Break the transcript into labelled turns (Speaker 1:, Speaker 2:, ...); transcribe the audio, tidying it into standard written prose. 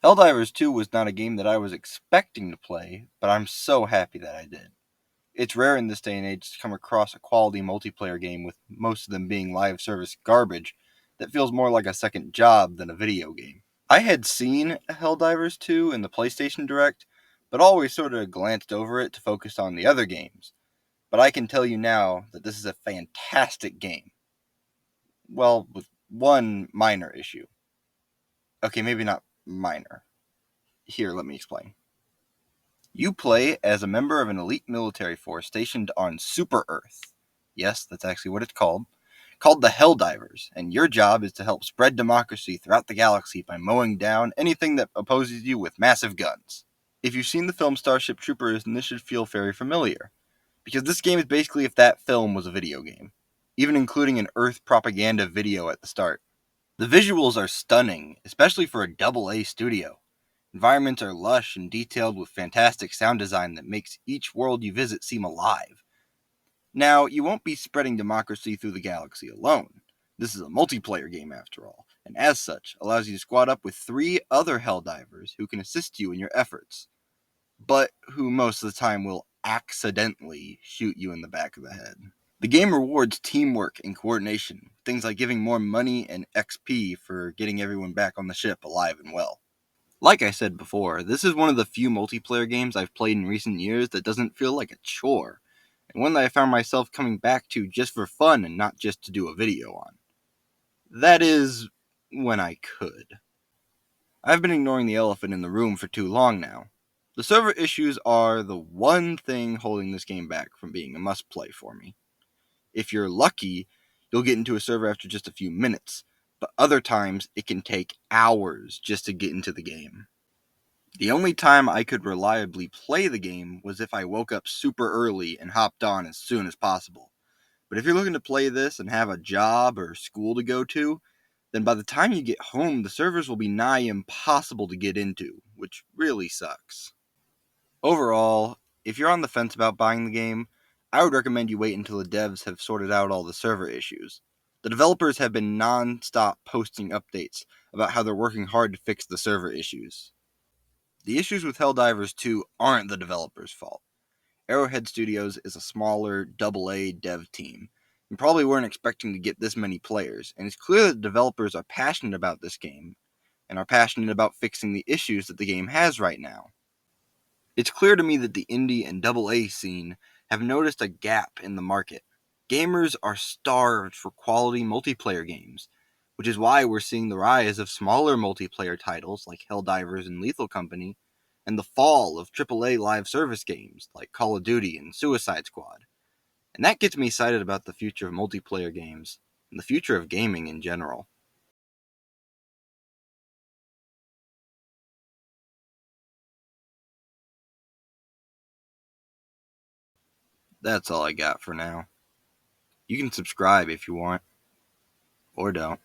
Speaker 1: Helldivers 2 was not a game that I was expecting to play, but I'm so happy that I did. It's rare in this day and age to come across a quality multiplayer game with most of them being live service garbage that feels more like a second job than a video game. I had seen Helldivers 2 in the PlayStation Direct, but always sort of glanced over it to focus on the other games. But I can tell you now that this is a fantastic game. Well, with one minor issue. Okay, maybe not minor. Here, let me explain. You play as a member of an elite military force stationed on Super Earth. Yes, that's actually what it's called the Helldivers, and your job is to help spread democracy throughout the galaxy by mowing down anything that opposes you with massive guns. If you've seen the film Starship Troopers, then this should feel very familiar, because this game is basically if that film was a video game, even including an Earth propaganda video at the start. The visuals are stunning, especially for a AA studio. Environments are lush and detailed with fantastic sound design that makes each world you visit seem alive. Now, you won't be spreading democracy through the galaxy alone. This is a multiplayer game after all, and as such, allows you to squad up with 3 other Helldivers who can assist you in your efforts, but who most of the time will accidentally shoot you in the back of the head. The game rewards teamwork and coordination, things like giving more money and XP for getting everyone back on the ship alive and well. Like I said before, this is one of the few multiplayer games I've played in recent years that doesn't feel like a chore, and one that I found myself coming back to just for fun and not just to do a video on. That is, when I could. I've been ignoring the elephant in the room for too long now. The server issues are the one thing holding this game back from being a must-play for me. If you're lucky, you'll get into a server after just a few minutes, but other times it can take hours just to get into the game. The only time I could reliably play the game was if I woke up super early and hopped on as soon as possible. But if you're looking to play this and have a job or school to go to, then by the time you get home, the servers will be nigh impossible to get into, which really sucks. Overall, if you're on the fence about buying the game, I would recommend you wait until the devs have sorted out all the server issues. The developers have been non-stop posting updates about how they're working hard to fix the server issues. The issues with Helldivers 2 aren't the developers' fault. Arrowhead Studios is a smaller, AA dev team, and probably weren't expecting to get this many players, and it's clear that developers are passionate about this game, and are passionate about fixing the issues that the game has right now. It's clear to me that the indie and AA scene have noticed a gap in the market. Gamers are starved for quality multiplayer games, which is why we're seeing the rise of smaller multiplayer titles like Helldivers and Lethal Company, and the fall of AAA live service games like Call of Duty and Suicide Squad. And that gets me excited about the future of multiplayer games, and the future of gaming in general. That's all I got for now. You can subscribe if you want, or don't.